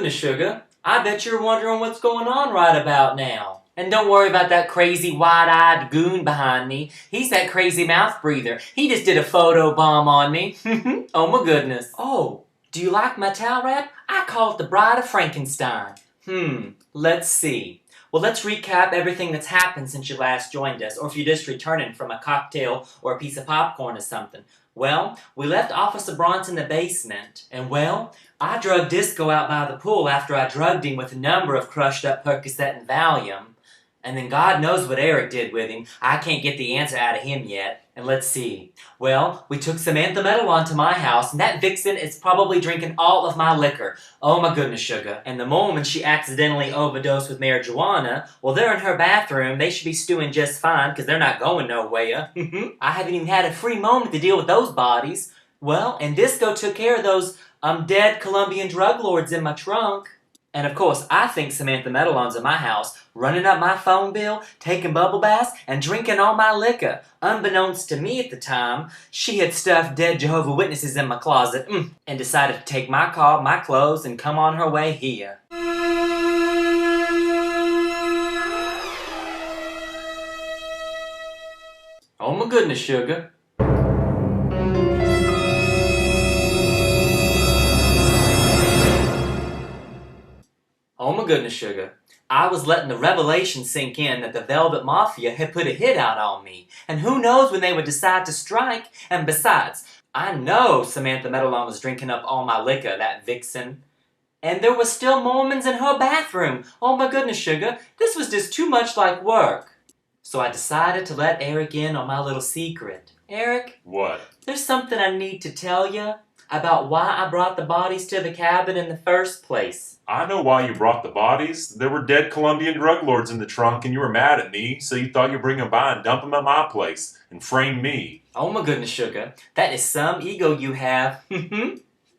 goodness, Sugar. I bet you're wondering what's going on right about now. And don't worry about that crazy wide-eyed goon behind me. He's that crazy mouth breather. He just did a photo bomb on me. Oh my goodness. Oh, do you like my towel wrap? I call it the Bride of Frankenstein. Let's see. Well, let's recap everything that's happened since you last joined us, or if you're just returning from a cocktail or a piece of popcorn or something. Well, we left Officer Bronson in the basement, and well, I drugged Disco out by the pool after I drugged him with a number of crushed up Percocet and Valium. And then God knows what Eric did with him. I can't get the answer out of him yet. And let's see. Well, we took Samantha Meadowlawn to my house, and that vixen is probably drinking all of my liquor. Oh my goodness, Sugar. And the moment she accidentally overdosed with marijuana, well, they're in her bathroom. They should be stewing just fine, because they're not going nowhere. I haven't even had a free moment to deal with those bodies. Well, and Disco took care of those dead Colombian drug lords in my trunk. And of course, I think Samantha Meadowlawn's in my house, running up my phone bill, taking bubble baths, and drinking all my liquor. Unbeknownst to me at the time, she had stuffed dead Jehovah's Witnesses in my closet, and decided to take my car, my clothes, and come on her way here. Oh my goodness, Sugar. Oh my goodness, Sugar. I was letting the revelation sink in that the Velvet Mafia had put a hit out on me. And who knows when they would decide to strike. And besides, I know Samantha Meadowlawn was drinking up all my liquor, that vixen. And there was still Mormons in her bathroom. Oh my goodness, Sugar. This was just too much like work. So I decided to let Eric in on my little secret. Eric? What? There's something I need to tell you about why I brought the bodies to the cabin in the first place. I know why you brought the bodies. There were dead Colombian drug lords in the trunk and you were mad at me, so you thought you'd bring them by and dump them at my place and frame me. Oh my goodness, Sugar. That is some ego you have.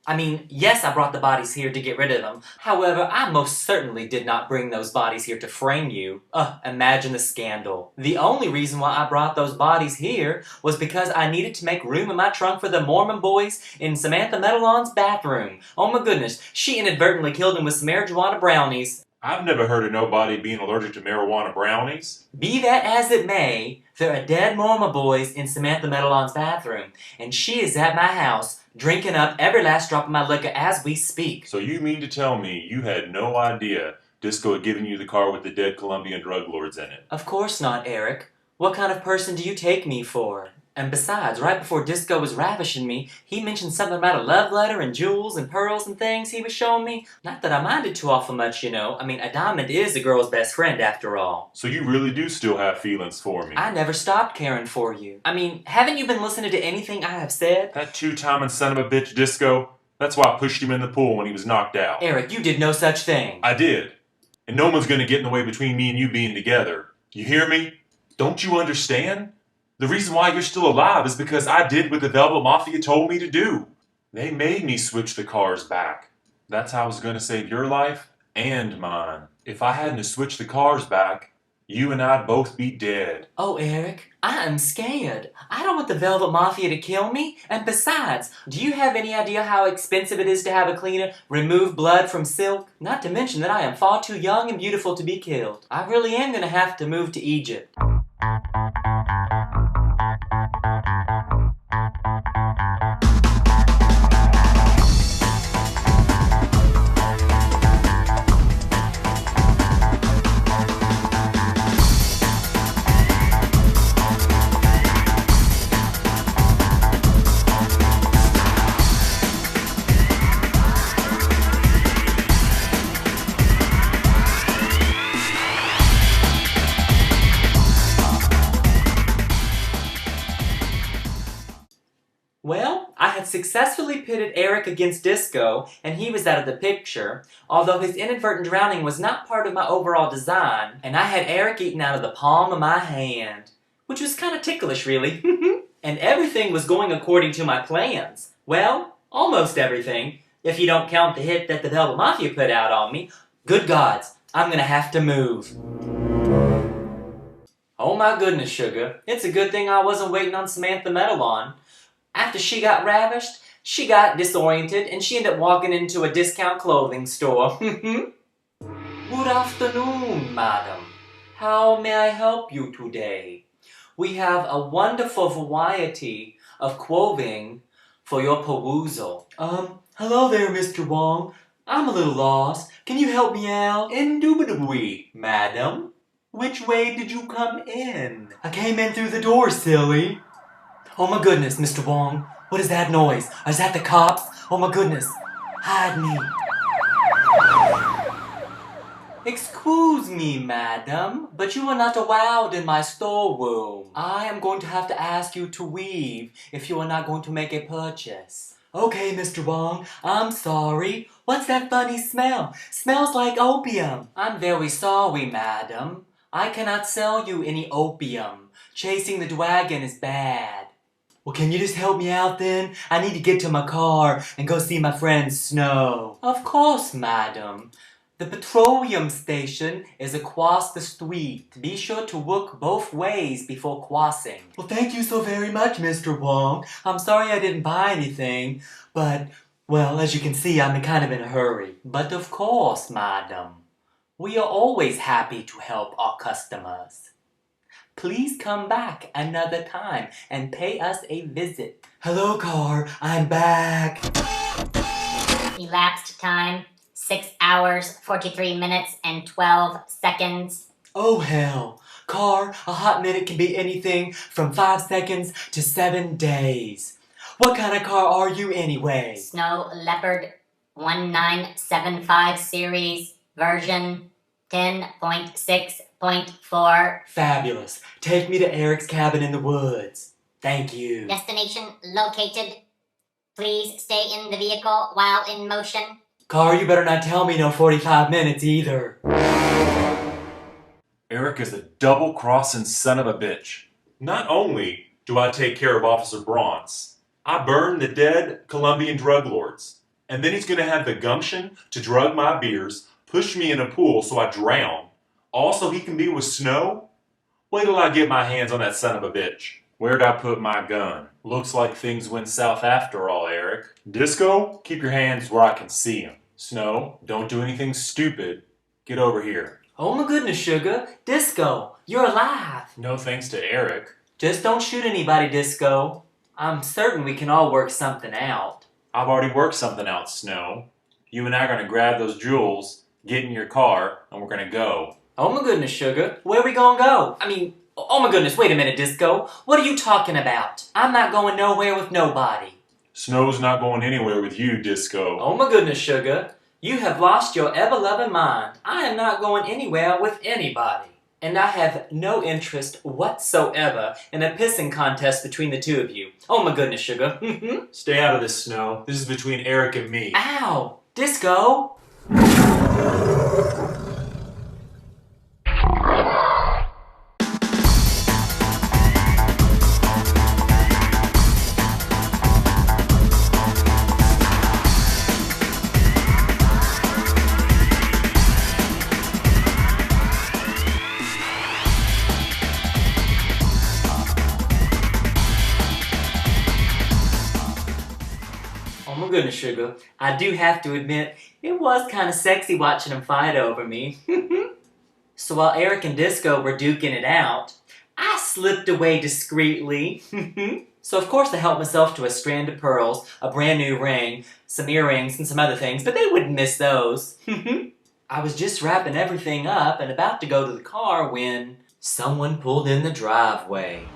I mean, yes, I brought the bodies here to get rid of them. However, I most certainly did not bring those bodies here to frame you. Imagine the scandal. The only reason why I brought those bodies here was because I needed to make room in my trunk for the Mormon boys in Samantha Meadowlawn's bathroom. Oh my goodness, she inadvertently killed them with some marijuana brownies. I've never heard of nobody being allergic to marijuana brownies. Be that as it may, there are dead Mormon boys in Samantha Meadowlawn's bathroom, and she is at my house, drinking up every last drop of my liquor as we speak. So you mean to tell me you had no idea Disco had given you the car with the dead Colombian drug lords in it? Of course not, Eric. What kind of person do you take me for? And besides, right before Disco was ravishing me, he mentioned something about a love letter and jewels and pearls and things he was showing me. Not that I minded too awful much, you know. I mean, a diamond is a girl's best friend after all. So you really do still have feelings for me? I never stopped caring for you. I mean, haven't you been listening to anything I have said? That two-timing son of a bitch Disco, that's why I pushed him in the pool when he was knocked out. Eric, you did no such thing. I did. And no one's gonna get in the way between me and you being together. You hear me? Don't you understand? The reason why you're still alive is because I did what the Velvet Mafia told me to do. They made me switch the cars back. That's how I was going to save your life and mine. If I hadn't switched the cars back, you and I'd both be dead. Oh, Eric, I am scared. I don't want the Velvet Mafia to kill me. And besides, do you have any idea how expensive it is to have a cleaner remove blood from silk? Not to mention that I am far too young and beautiful to be killed. I really am going to have to move to Egypt. Well, I had successfully pitted Eric against Disco, and he was out of the picture, although his inadvertent drowning was not part of my overall design, and I had Eric eaten out of the palm of my hand, which was kind of ticklish, really. And everything was going according to my plans. Well, almost everything, if you don't count the hit that the Velvet Mafia put out on me. Good gods, I'm gonna have to move. Oh my goodness, Sugar. It's a good thing I wasn't waiting on Samantha Meadowlawn. After she got ravished, She got disoriented and she ended up walking into a discount clothing store. Good afternoon, madam. How may I help you today? We have a wonderful variety of clothing for your perusal. Hello there, Mr. Wong. I'm a little lost. Can you help me out? Indubitably, madam. Which way did you come in? I came in through the door, silly. Oh my goodness, Mr. Wong. What is that noise? Is that the cops? Oh my goodness. Hide me. Excuse me, madam, but you are not allowed in my storeroom. I am going to have to ask you to leave if you are not going to make a purchase. Okay, Mr. Wong, I'm sorry. What's that funny smell? Smells like opium. I'm very sorry, madam. I cannot sell you any opium. Chasing the dragon is bad. Well, can you just help me out then? I need to get to my car and go see my friend Snow. Of course, madam. The petroleum station is across the street. Be sure to look both ways before crossing. Well, thank you so very much, Mr. Wong. I'm sorry I didn't buy anything, but, well, as you can see, I'm kind of in a hurry. But of course, madam. We are always happy to help our customers. Please come back another time and pay us a visit. Hello, car. I'm back. Elapsed time, 6 hours, 43 minutes, and 12 seconds. Oh, hell. Car, a hot minute can be anything from 5 seconds to 7 days. What kind of car are you anyway? Snow Leopard 1975 series, version 10.6.4. Fabulous. Take me to Eric's cabin in the woods. Thank you. Destination located. Please stay in the vehicle while in motion. Car, you better not tell me no 45 minutes either. Eric is a double-crossing son of a bitch. Not only do I take care of Officer Bronze, I burn the dead Colombian drug lords. And then he's going to have the gumption to drug my beers, push me in a pool so I drown. Also, he can be with Snow? Wait till I get my hands on that son of a bitch. Where'd I put my gun? Looks like things went south after all, Eric. Disco, keep your hands where I can see them. Snow, don't do anything stupid. Get over here. Oh my goodness, Sugar. Disco, you're alive. No thanks to Eric. Just don't shoot anybody, Disco. I'm certain we can all work something out. I've already worked something out, Snow. You and I are going to grab those jewels, get in your car, and we're going to go. Oh my goodness, Sugar. Where we gonna go? Oh my goodness, wait a minute, Disco. What are you talking about? I'm not going nowhere with nobody. Snow's not going anywhere with you, Disco. Oh my goodness, Sugar. You have lost your ever-loving mind. I am not going anywhere with anybody. And I have no interest whatsoever in a pissing contest between the two of you. Oh my goodness, Sugar. Stay out of this, Snow. This is between Eric and me. Ow! Disco! Oh my goodness, Sugar. I do have to admit, it was kind of sexy watching them fight over me. So while Eric and Disco were duking it out, I slipped away discreetly. So of course I helped myself to a strand of pearls, a brand new ring, some earrings, and some other things, but they wouldn't miss those. I was just wrapping everything up and about to go to the car when someone pulled in the driveway.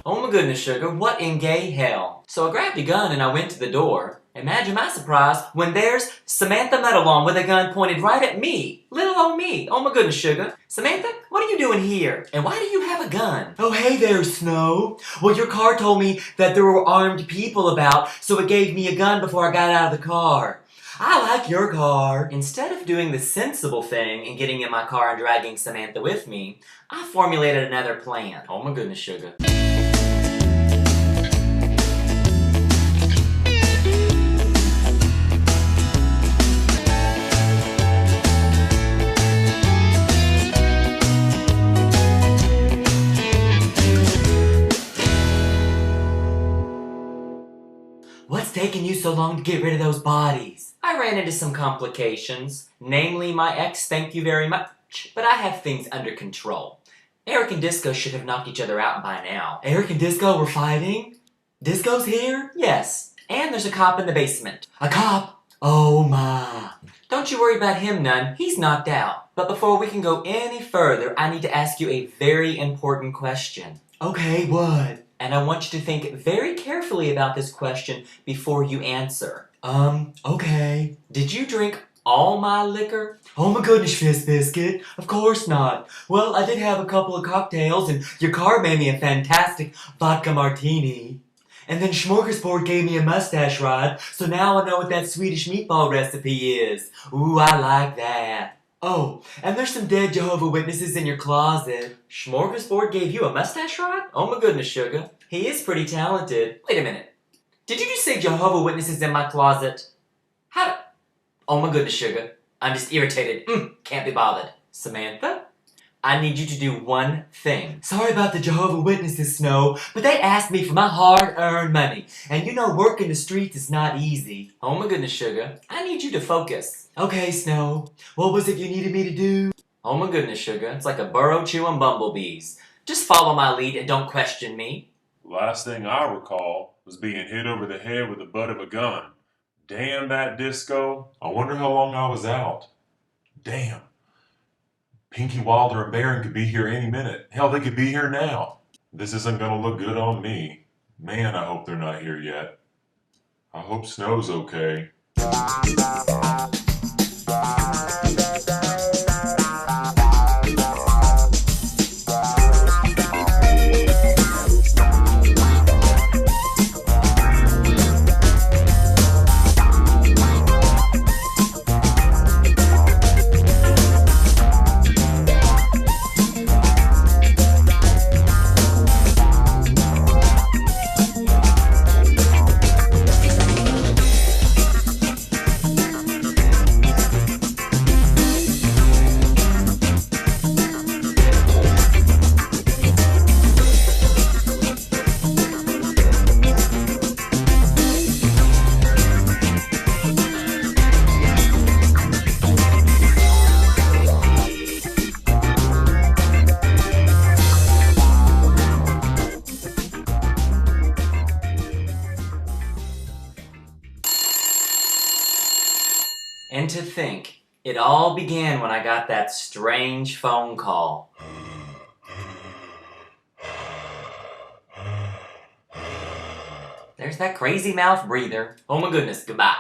Oh my goodness, Sugar, what in gay hell? So I grabbed a gun and I went to the door. Imagine my surprise when there's Samantha Meadowlawn with a gun pointed right at me. Little old me. Oh my goodness, Sugar. Samantha, what are you doing here? And why do you have a gun? Oh, hey there, Snow. Well, your car told me that there were armed people about, so it gave me a gun before I got out of the car. I like your car. Instead of doing the sensible thing and getting in my car and dragging Samantha with me, I formulated another plan. Oh my goodness, Sugar. What's taking you so long to get rid of those bodies? I ran into some complications. Namely, my ex, thank you very much. But I have things under control. Eric and Disco should have knocked each other out by now. Eric and Disco were fighting? Disco's here? Yes. And there's a cop in the basement. A cop? Oh my. Don't you worry about him none. He's knocked out. But before we can go any further, I need to ask you a very important question. Okay, what? And I want you to think very carefully about this question before you answer. Okay. Did you drink all my liquor? Oh my goodness, Fist Biscuit. Of course not. Well, I did have a couple of cocktails, and your car made me a fantastic vodka martini. And then Smorgasbord gave me a mustache ride, so now I know what that Swedish meatball recipe is. Ooh, I like that. Oh, and there's some dead Jehovah Witnesses in your closet. Smorgasbord gave you a mustache ride? Oh my goodness, sugar. He is pretty talented. Wait a minute. Did you just say Jehovah Witnesses in my closet? How? Oh my goodness, sugar. I'm just irritated. Can't be bothered. Samantha? I need you to do one thing. Sorry about the Jehovah Witnesses, Snow, but they asked me for my hard-earned money. And you know working the streets is not easy. Oh my goodness, sugar. I need you to focus. Okay, Snow. What was it you needed me to do? Oh my goodness, sugar. It's like a burrow chewing bumblebees. Just follow my lead and don't question me. Last thing I recall was being hit over the head with the butt of a gun. Damn that Disco. I wonder how long I was out. Damn. Pinky Wilder and Barron could be here any minute. Hell, they could be here now. This isn't gonna look good on me. Man, I hope they're not here yet. I hope Snow's okay. And to think, it all began when I got that strange phone call. There's that crazy mouth breather. Oh my goodness, goodbye.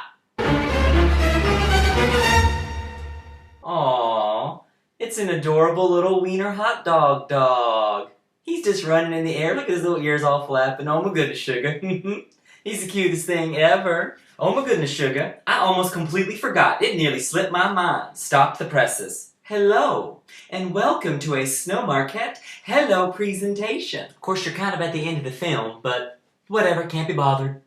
Aww, it's an adorable little wiener hot dog dog. He's just running in the air. Look at his little ears all flapping. Oh my goodness, sugar. He's the cutest thing ever. Oh my goodness, sugar. I almost completely forgot. It nearly slipped my mind. Stop the presses. Hello, and welcome to a Snow Marquette Hello presentation. Of course, you're kind of at the end of the film, but whatever, can't be bothered.